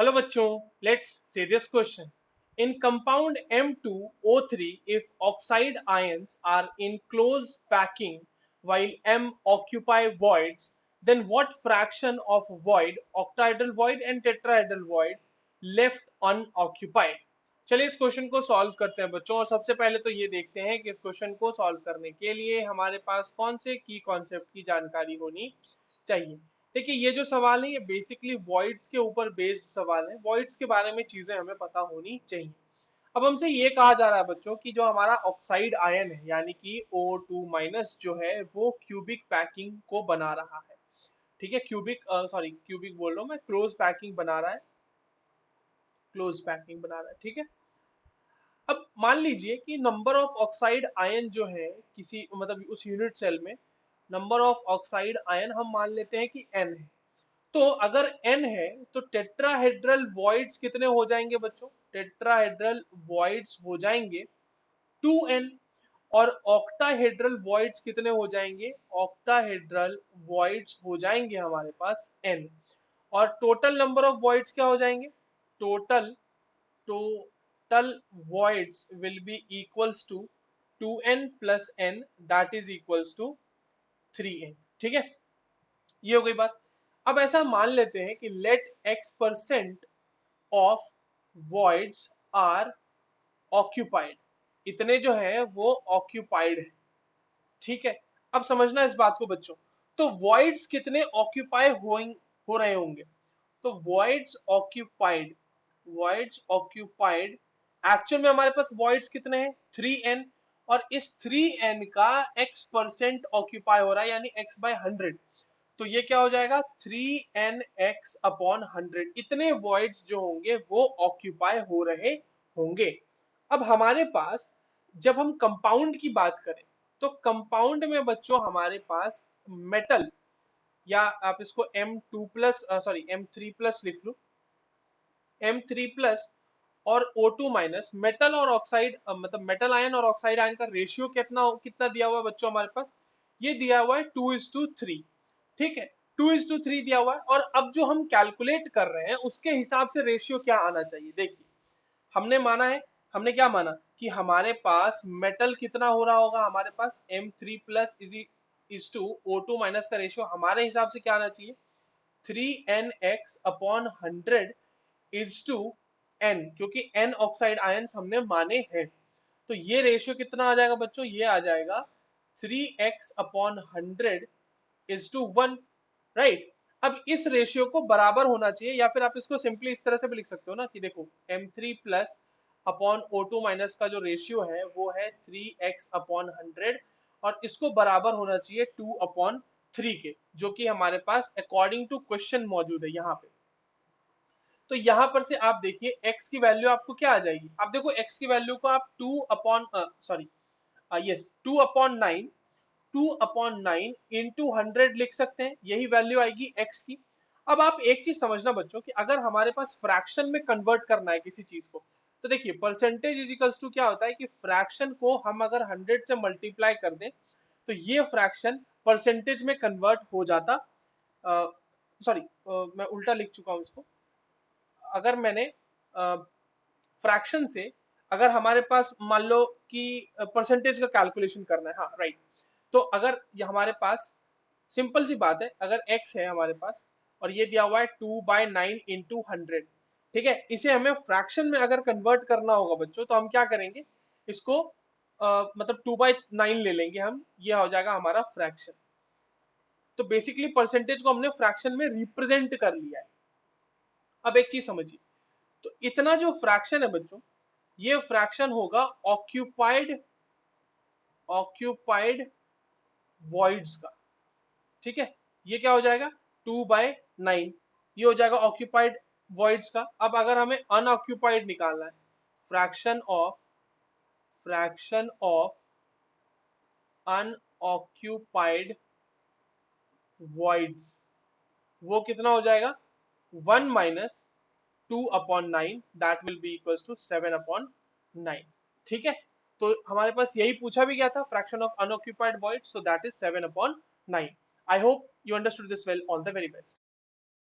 Hello bachcho, let's say this question. In compound M2O3, if oxide ions are in close packing while M occupy voids, then what fraction of void, octahedral void and tetrahedral void left unoccupied? चलिए इस question को solve करते हैं बच्चों। और सबसे पहले तो ये देखते हैं कि इस क्वेश्चन को सॉल्व करने के लिए हमारे पास कौन से की कॉन्सेप्ट की जानकारी होनी चाहिए। देखिए ये जो सवाल है ये बेसिकली वॉइड्स के ऊपर बेस्ड सवाल है। वॉइड्स के बारे में चीजें हमें पता होनी चाहिए। अब हमसे ये कहा जा रहा है बच्चों कि जो हमारा ऑक्साइड आयन है यानी कि O2- जो है वो क्यूबिक पैकिंग को बना रहा है। ठीक है, क्यूबिक बोल रहा हूँ मैं, क्लोज पैकिंग बना रहा है, क्लोज पैकिंग बना रहा है। ठीक है, अब मान लीजिए कि नंबर ऑफ ऑक्साइड आयन जो है किसी मतलब उस यूनिट सेल में, नंबर ऑफ ऑक्साइड आयन हम मान लेते हैं कि n है। तो अगर n है तो टेट्राहेड्रल वॉइड्स कितने हो जाएंगे बच्चों? टेट्राहेड्रल वॉइड्स हो जाएंगे 2n। और ऑक्टाहेड्रल वॉइड्स कितने हो जाएंगे? ऑक्टाहेड्रल वॉइड्स हो जाएंगे हमारे पास n। और टोटल नंबर ऑफ वॉइड्स क्या हो जाएंगे? Total total voids will be equals to 2n plus n, that is equals to 3n। ठीक है, ये हो गई बात। अब ऐसा मान लेते हैं कि let x% of voids are occupied, इतने जो है वो occupied है। ठीक है, अब समझना इस बात को बच्चों। तो voids कितने ऑक्यूपाई हो रहे होंगे? तो voids occupied एक्चुअल में हमारे पास voids कितने हैं? 3n। और इस 3n का x% ऑक्यूपाई हो रहा है यानी x by 100। तो ये क्या हो जाएगा? 3nx upon 100। इतने voids जो होंगे वो ऑक्यूपाई हो रहे होंगे। अब हमारे पास जब हम कंपाउंड की बात करें तो कंपाउंड में बच्चों हमारे पास मेटल, या आप इसको M3+ लिख लो, M3+ और O2-, मेटल और ऑक्साइड मतलब मेटल आयन और ऑक्साइड आयन का रेशियो कितना दिया हुआ है बच्चों हमारे पास? ये दिया हुआ है 2:3। ठीक है, 2:3 दिया हुआ है। और अब जो हम कैलकुलेट कर रहे हैं उसके हिसाब से रेशियो क्या आना चाहिए? देखिए हमने माना है, हमने क्या माना कि हमारे पास मेटल कितना हो रहा होगा? हमारे पास M3+ इज टू O2- का रेशियो हमारे हिसाब से क्या आना चाहिए? 3nx upon 100 is to n, क्योंकि n ऑक्साइड आयंस हमने माने हैं। तो ये रेशियो कितना आ जाएगा बच्चों? ये आ जाएगा 3x upon 100 is to 1। Right, अब इस रेशियो को बराबर होना चाहिए, या फिर आप इसको सिंपली इस तरह से भी लिख सकते हो ना कि देखो M3+ अपॉन O2- का जो रेशियो है वो है 3x अपॉन 100, और इसको बराबर होना चाहिए 2/3 के, जो कि हमारे पास अकॉर्डिंग टू क्वेश्चन मौजूद है यहाँ पे। तो यहां पर से आप देखिए x की वैल्यू आपको क्या आ जाएगी? आप देखो x की वैल्यू को आप 2/9 2/9 इंटू 100 लिख सकते हैं, यही वैल्यू आएगी x की। अब आप एक चीज समझना बच्चों कि अगर हमारे पास फ्रैक्शन में कन्वर्ट करना है किसी चीज को, तो देखिए परसेंटेज इजिकल्स टू क्या होता है कि फ्रैक्शन को हम अगर 100 से मल्टीप्लाई कर दें तो ये फ्रैक्शन परसेंटेज में कन्वर्ट हो जाता। मैं उल्टा लिख चुका हूं इसको। अगर मैंने फ्रैक्शन से, अगर हमारे पास मान लो कि परसेंटेज का कैलकुलेशन करना है, हाँ राइट, तो अगर ये हमारे पास सिंपल सी बात है, अगर x है हमारे पास और ये दिया हुआ है 2/9 इंटू 100, ठीक है, इसे हमें फ्रैक्शन में अगर कन्वर्ट करना होगा बच्चों तो हम क्या करेंगे? इसको मतलब 2/9 ले लेंगे हम, ये हो जाएगा हमारा फ्रैक्शन। तो बेसिकली परसेंटेज को हमने फ्रैक्शन में रिप्रेजेंट कर लिया है। अब एक चीज समझिए, तो इतना जो फ्रैक्शन है बच्चों, ये फ्रैक्शन होगा ऑक्यूपाइड ऑक्यूपाइड वॉइड्स का। ठीक है, ये क्या हो जाएगा? 2/9, ये हो जाएगा ऑक्यूपाइड वॉइड्स का। अब अगर हमें अनऑक्यूपाइड निकालना है, फ्रैक्शन ऑफ अनऑक्यूपाइड वॉइड्स, वो कितना हो जाएगा? 1 - 2/9, that will be equals to 7/9। ठीक है, तो हमारे पास यही पूछा भी गया था, fraction of unoccupied void, so that is 7/9। I hope you understood this well. All the very best.